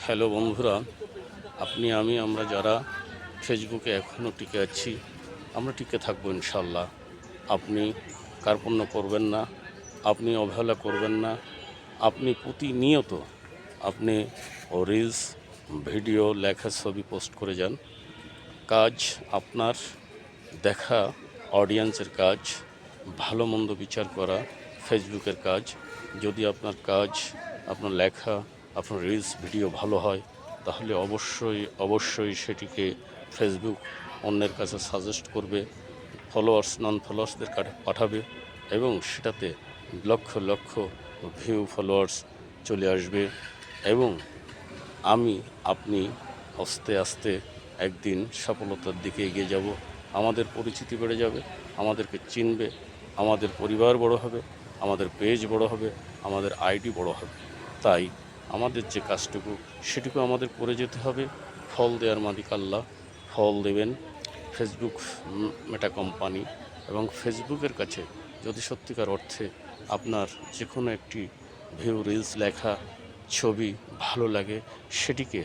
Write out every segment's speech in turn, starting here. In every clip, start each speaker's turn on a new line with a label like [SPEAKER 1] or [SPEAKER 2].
[SPEAKER 1] Hello বন্ধুরা, আমরা যারা ফেসবুকে এখনও টিকে আছি, আমরা টিকে থাকবো ইনশাল্লাহ। আপনি কার্পণ্য করবেন না, আপনি অবহেলা করবেন না। আপনি প্রতিনিয়ত আপনি রিলস, ভিডিও, লেখা, ছবি পোস্ট করে যান। কাজ আপনার, দেখা অডিয়েন্সের কাজ, ভালো মন্দ বিচার করা ফেসবুকের কাজ। যদি আপনার কাজ, আপনার লেখা, আপনার রিলস, ভিডিও ভালো হয়, তাহলে অবশ্যই সেটিকে ফেসবুক অন্যের কাছে সাজেস্ট করবে, ফলোয়ার্স নন ফলোয়ার্সদের পাঠাবে এবং সেটাতে লক্ষ লক্ষ ভিউ, ফলোয়ার্স চলে আসবে এবং আপনি আস্তে আস্তে একদিন সফলতার দিকে এগিয়ে যাব। আমাদের পরিচিতি বেড়ে যাবে, আমাদেরকে চিনবে, আমাদের পরিবার বড় হবে, আমাদের পেজ বড় হবে, আমাদের আইডি বড় হবে। তাই আমাদের যে কাজটুকু সেটুকু আমাদের করে যেতে হবে। ফল দেওয়ার মালিক আল্লাহ, ফল দেবেন ফেসবুক মেটা কোম্পানি। এবং ফেসবুকের কাছে যদি সত্যিকার অর্থে আপনার যে কোনো একটি ভিউ, রিলস, লেখা, ছবি ভালো লাগে, সেটিকে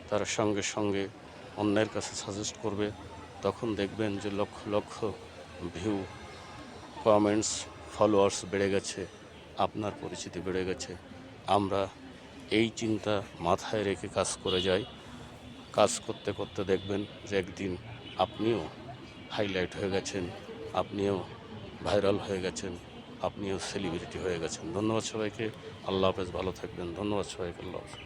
[SPEAKER 1] তারা সঙ্গে সঙ্গে অন্যের কাছে সাজেস্ট করবে। তখন দেখবেন যে lakh lakh view, comments, followers বেড়ে গেছে, আপনার পরিচিতি বেড়ে গেছে। আমরা এই চিন্তা মাথায় রেখে কাজ করে যাই। কাজ করতে করতে দেখবেন যে একদিন আপনিও হাইলাইট হয়ে গেছেন, আপনিও ভাইরাল হয়ে গেছেন, আপনিও সেলিব্রিটি হয়ে গেছেন। ধন্যবাদ সবাইকে। আল্লাহ হাফেজ, ভালো থাকবেন। ধন্যবাদ সবাইকে। আল্লাহ হাফেজ।